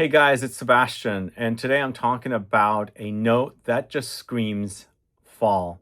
Hey guys, it's Sebastian, and today I'm talking about a note that just screams fall.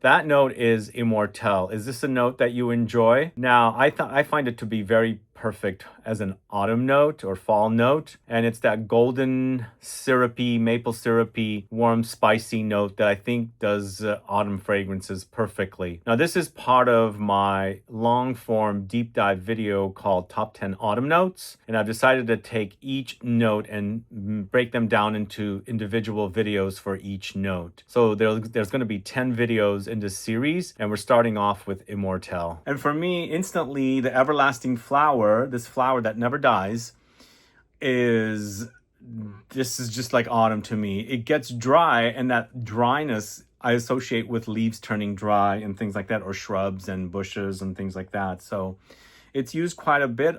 That note is Immortelle. Is this a note that you enjoy? Now, I find it to be very perfect as an autumn note or fall note, and it's that golden syrupy, maple syrupy, warm, spicy note that I think does autumn fragrances perfectly. Now, this is part of my long form deep dive video called Top 10 Autumn Notes, and I've decided to take each note and break them down into individual videos for each note. So there's going to be 10 videos in this series, and we're starting off with Immortelle. And for me, instantly, the everlasting flower, this flower that never dies, this is just like autumn to me. It gets dry, and that dryness I associate with leaves turning dry and things like that, or shrubs and bushes and things like that. So it's used quite a bit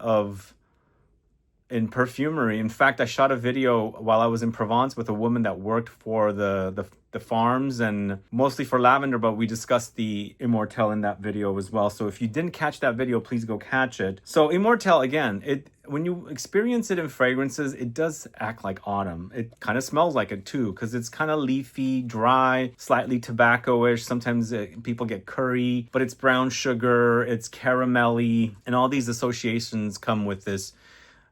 in perfumery. In fact, I shot a video while I was in Provence with a woman that worked for the farms and mostly for lavender, but we discussed the Immortelle in that video as well. So if you didn't catch that video, please go catch it. So Immortelle, again, when you experience it in fragrances, it does act like autumn. It kind of smells like it too, because it's kind of leafy, dry, slightly tobacco-ish. Sometimes people get curry, but it's brown sugar, it's caramelly, and all these associations come with this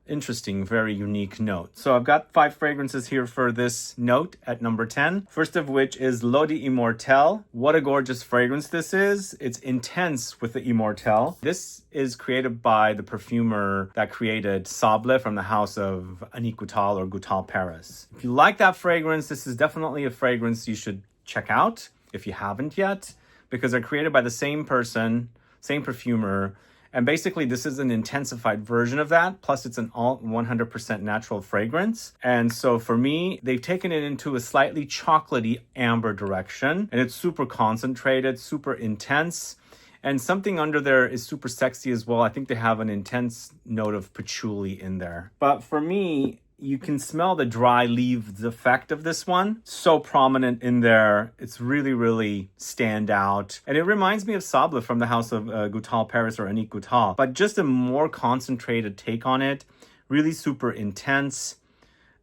interesting, very unique note. So I've got 5 fragrances here for this note at number 10. First of which is L'Eau d'Immortelle. What a gorgeous fragrance this is. It's intense with the Immortelle. This is created by the perfumer that created Sable from the house of Apricots or Goutal Paris. If you like that fragrance, this is definitely a fragrance you should check out if you haven't yet, because they're created by the same person, same perfumer. And basically, this is an intensified version of that. Plus, it's an all 100% natural fragrance. And so for me, they've taken it into a slightly chocolatey amber direction. And it's super concentrated, super intense. And something under there is super sexy as well. I think they have an intense note of patchouli in there. But for me, you can smell the dry leaves effect of this one. So prominent in there. It's really, really stand out. And it reminds me of Sable from the house of Goutal Paris or Annick Goutal, but just a more concentrated take on it. Really super intense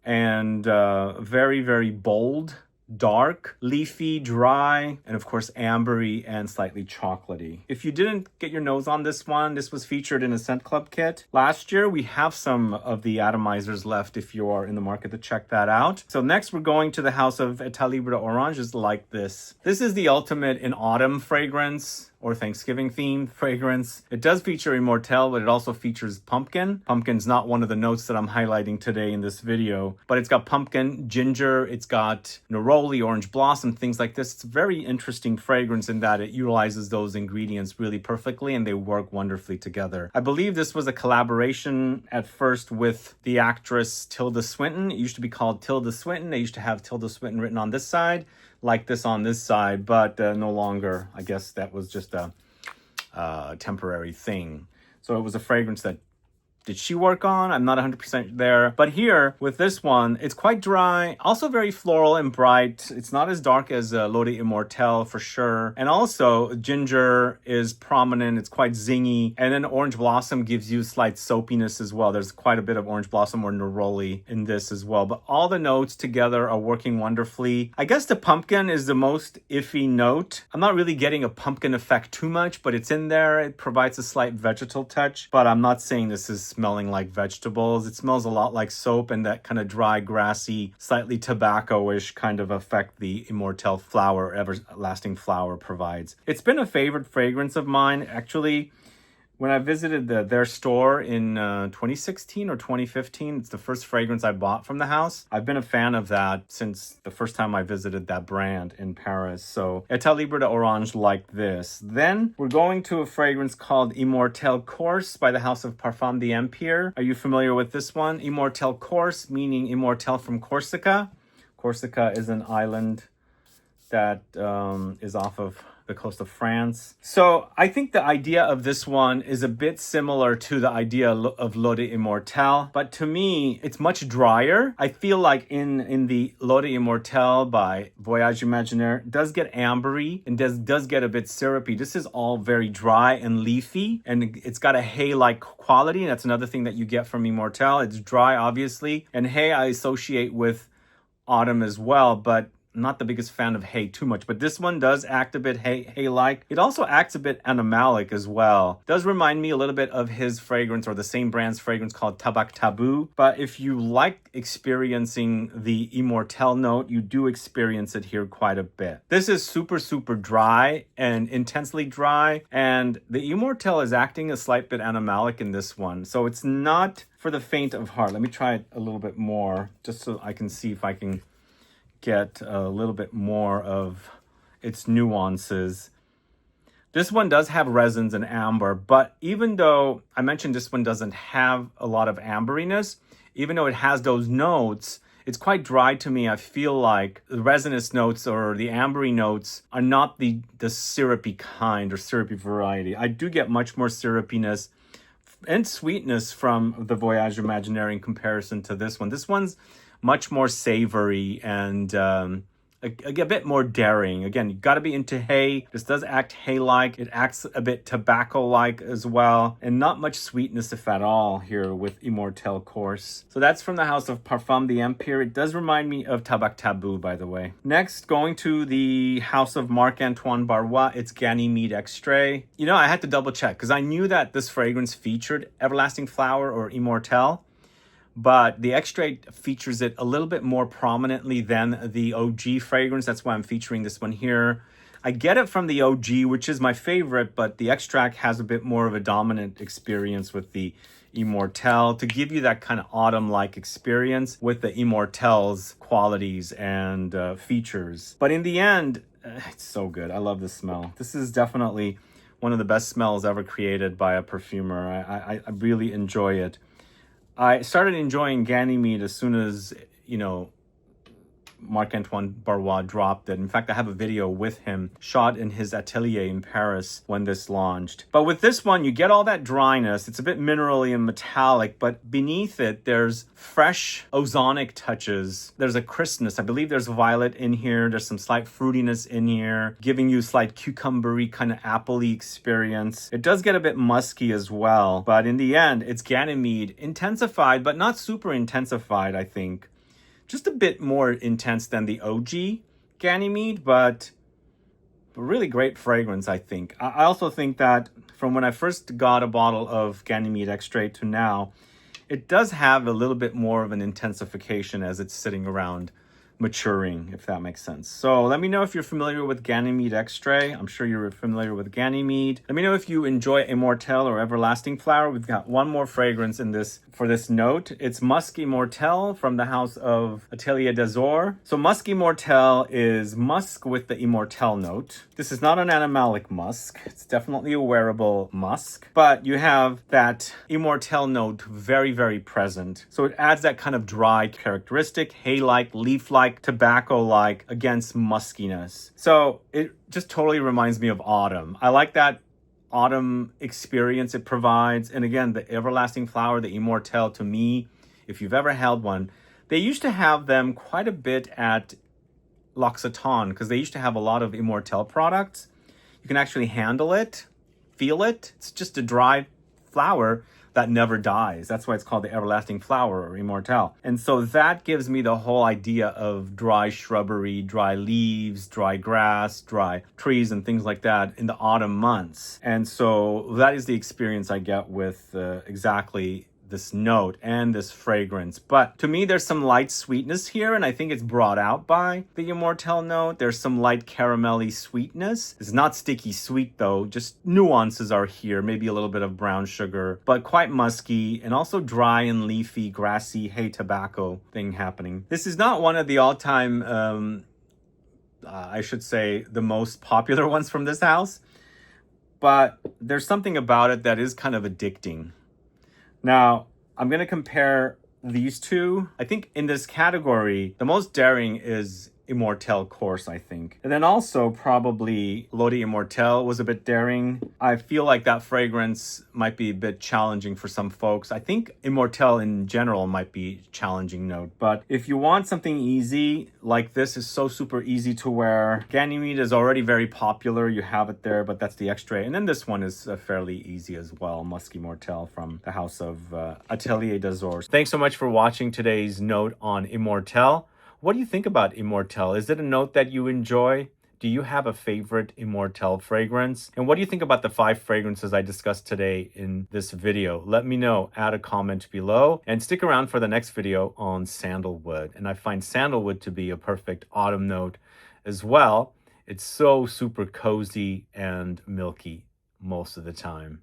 and very, very bold. Dark, leafy, dry, and of course ambery and slightly chocolatey. If you didn't get your nose on this one, this was featured in a Scent Club kit last year. We have some of the atomizers left if you are in the market to check that out. So next we're going to the house of Etat Libre Oranges like this. This is the ultimate in autumn fragrance or Thanksgiving themed fragrance. It does feature Immortelle, but it also features pumpkin. Pumpkin's not one of the notes that I'm highlighting today in this video, but it's got pumpkin, ginger, it's got neroli, orange blossom, things like this. It's a very interesting fragrance in that it utilizes those ingredients really perfectly and they work wonderfully together. I believe this was a collaboration at first with the actress Tilda Swinton. It used to be called Tilda Swinton. They used to have Tilda Swinton written on this side, like this on this side, but no longer. I guess that was just a temporary thing. So it was a fragrance that did she work on? I'm not 100% there. But here, with this one, it's quite dry, also very floral and bright. It's not as dark as L'Eau d'Immortelle for sure. And also, ginger is prominent. It's quite zingy. And then orange blossom gives you slight soapiness as well. There's quite a bit of orange blossom or neroli in this as well. But all the notes together are working wonderfully. I guess the pumpkin is the most iffy note. I'm not really getting a pumpkin effect too much, but it's in there. It provides a slight vegetal touch. But I'm not saying this is smelling like vegetables. It smells a lot like soap and that kind of dry, grassy, slightly tobacco-ish kind of effect the Immortelle flower, everlasting flower provides. It's been a favorite fragrance of mine. Actually, when I visited their store in 2016 or 2015, it's the first fragrance I bought from the house. I've been a fan of that since the first time I visited that brand in Paris. So Etat Libre d'Orange like this. Then we're going to a fragrance called Immortelle Corse by the house of Parfum d'Empire. Are you familiar with this one? Immortelle Corse, meaning Immortelle from Corsica. Corsica is an island that is off of the coast of France. So I think the idea of this one is a bit similar to the idea of L'Eau d'Immortelle, but to me, it's much drier. I feel like in the L'Eau d'Immortelle by Voyage, Imaginaires, does get ambery and does get a bit syrupy. This is all very dry and leafy, and it's got a hay-like quality. And that's another thing that you get from Immortelle. It's dry, obviously, and hay I associate with autumn as well, but I'm not the biggest fan of hay too much, but this one does act a bit hay-like. It also acts a bit animalic as well. It does remind me a little bit of his fragrance, or the same brand's fragrance, called Tabac Tabou. But if you like experiencing the Immortelle note, you do experience it here quite a bit. This is super, super dry and intensely dry, and the Immortelle is acting a slight bit animalic in this one. So it's not for the faint of heart. Let me try it a little bit more, just so I can see if I can get a little bit more of its nuances. This one does have resins and amber, but even though I mentioned this one doesn't have a lot of amberiness, even though it has those notes, it's quite dry to me. I feel like the resinous notes or the ambery notes are not the syrupy kind or syrupy variety. I do get much more syrupiness and sweetness from the Voyage Imaginaire in comparison to this one. This one's much more savory and a bit more daring. Again, you got to be into hay. This does act hay-like. It acts a bit tobacco-like as well, and not much sweetness, if at all, here with Immortelle Corse. So that's from the house of Parfum the Empire. It does remind me of Tabac Tabou, by the way. Next, going to the house of MARC-ANTOINE Barrois, it's Ganymede Extrait. You know, I had to double check because I knew that this fragrance featured Everlasting Flower or Immortelle, but the Extrait features it a little bit more prominently than the OG fragrance. That's why I'm featuring this one here. I get it from the OG, which is my favorite, but the Extract has a bit more of a dominant experience with the Immortelle to give you that kind of autumn-like experience with the Immortelle's qualities and features. But in the end, it's so good. I love this smell. This is definitely one of the best smells ever created by a perfumer. I really enjoy it. I started enjoying Ganymede as soon as, you know, Marc-Antoine Barrois dropped it. In fact, I have a video with him shot in his atelier in Paris when this launched. But with this one, you get all that dryness. It's a bit minerally and metallic, but beneath it, there's fresh ozonic touches. There's a crispness. I believe there's violet in here. There's some slight fruitiness in here, giving you slight cucumbery kind of apple-y experience. It does get a bit musky as well, but in the end, it's Ganymede intensified, but not super intensified, I think. Just a bit more intense than the OG Ganymede, but really great fragrance, I think. I also think that from when I first got a bottle of Ganymede Extrait to now, it does have a little bit more of an intensification as it's sitting around maturing, if that makes sense. So let me know if you're familiar with Ganymede Extrait. I'm sure you're familiar with Ganymede. Let me know if you enjoy Immortelle or Everlasting Flower. We've got one more fragrance in this for this note. It's Musc Immortelle from the house of Atelier d'Azur. So Musc Immortelle is musk with the Immortelle note. This is not an animalic musk. It's definitely a wearable musk, but you have that Immortelle note very, very present. So it adds that kind of dry characteristic, hay-like, leaf-like, tobacco-like against muskiness. So it just totally reminds me of autumn. I like that autumn experience it provides. And again, the Everlasting Flower, the Immortelle, to me, if you've ever held one, they used to have them quite a bit at L'Occitane because they used to have a lot of Immortelle products. You can actually handle it, feel it. It's just a dry flower that never dies. That's why it's called the Everlasting Flower or Immortelle. And so that gives me the whole idea of dry shrubbery, dry leaves, dry grass, dry trees, and things like that in the autumn months. And so that is the experience I get with exactly this note and this fragrance. But to me, there's some light sweetness here, and I think it's brought out by the Immortelle note. There's some light caramelly sweetness. It's not sticky sweet though, just nuances are here, maybe a little bit of brown sugar, but quite musky and also dry and leafy, grassy, hay tobacco thing happening. This is not one of the all-time, I should say, the most popular ones from this house, but there's something about it that is kind of addicting. Now, I'm going to compare these two. I think in this category, the most daring is Immortelle Corse, I think. And then also probably Lodi Immortelle was a bit daring. I feel like that fragrance might be a bit challenging for some folks. I think Immortelle in general might be a challenging note. But if you want something easy, like this is so super easy to wear. Ganymede is already very popular. You have it there, but that's the Extrait. And then this one is fairly easy as well. Musc Immortelle from the house of Atelier d'Azores. Thanks so much for watching today's note on Immortelle. What do you think about Immortelle? Is it a note that you enjoy? Do you have a favorite Immortelle fragrance? And what do you think about the 5 fragrances I discussed today in this video? Let me know, add a comment below, and stick around for the next video on sandalwood. And I find sandalwood to be a perfect autumn note as well. It's so super cozy and milky most of the time.